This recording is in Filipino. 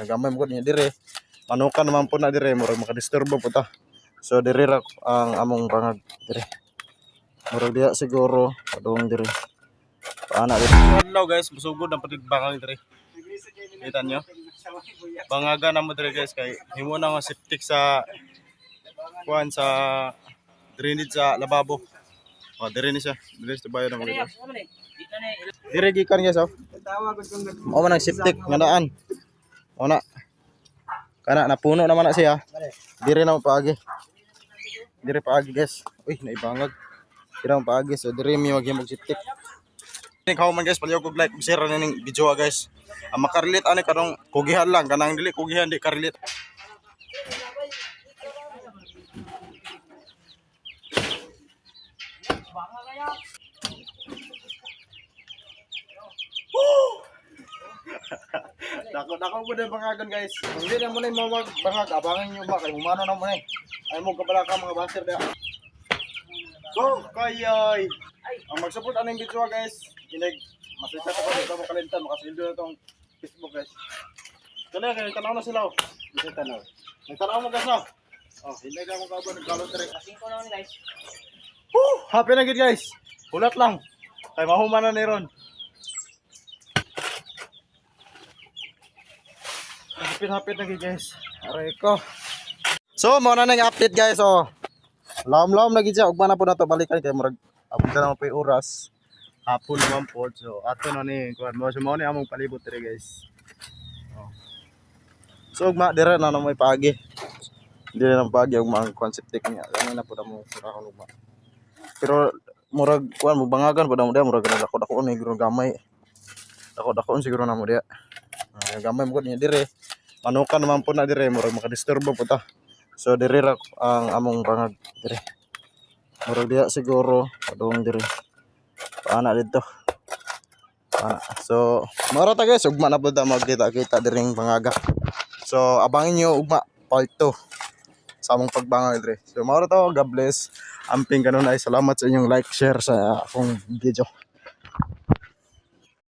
gamay mo niya dire. Manukan naman po na dire, murag makadisturbo po ta. So dire ra ang among bangag dire. Murag diya siguro padung dire. Paana dire. Hello guys, musugod ang patigbangang dire. Kita nyo? Bangaga na mo dire guys kay himo na nga septic sa kuan sa drainage sa lababo. Oh, dire ni siya. Dire sa bayo na mo guys. Dire gikan guys oh. Mo man ang septic nga daan. Ona. Kana napuno naman na siya. Dire na mo paagi. Dire paagi guys. Uy, naibangag. Dire mo paagi so dire mi maghimog septic. Ikaw man guys, palihog og like, share na ning video guys. Ang makarelate ani karong kugihan lang, kanang dili kugihan di karelate. Dako po na bangagan guys. Kung hindi na mo na yung bangag, abangan nyo ba? Kaya umano na mo na eh. Ay mo kabala ka mga baser na. Go! Kayoy! Ang mag-support anong video guys. Inig, masisat ako dito mo kalintan. Makasildo na itong Facebook guys. Kaya kaya tanaw na sila oh. Bisa tanaw. Nagtanaw mo guys no? Oh, hindi ka mo kaban nagkalot rin. Kasing ko na guys. Woo! Happy na good guys. Ulat lang. Kaya mahuman na ni Ron. Hapit na guys. Aray ko. So, mo na nang update guys oh. Lam-lam lagi siya. Ugma na po na to balikan kay murag abot na mo pa oras. Hapon naman po. So, ato na ni kuan mo mo ni among palibot dire guys. Oh. So, ugma dire na may paagi. Dire na paagi ugma ang concept niya. Ano na po na mo surahon ugma. Pero murag kuan mo bangagan po na mo dia murag dako-dako ni guro gamay. Dako-dako siguro na mo dia. Gamay mo niya dire. Manukan naman po na dire, murag makadisturbo po ta. So dire ra ang among bangag dire. Murag diya siguro padung dire. Paana dito. So mara ta guys, ugma na po ta magkita-kita diring bangaga. So abangin niyo ugma part 2 sa among pagbangag dire. So mara ta, God bless. Amping kanon ay salamat sa inyong like, share sa akong video.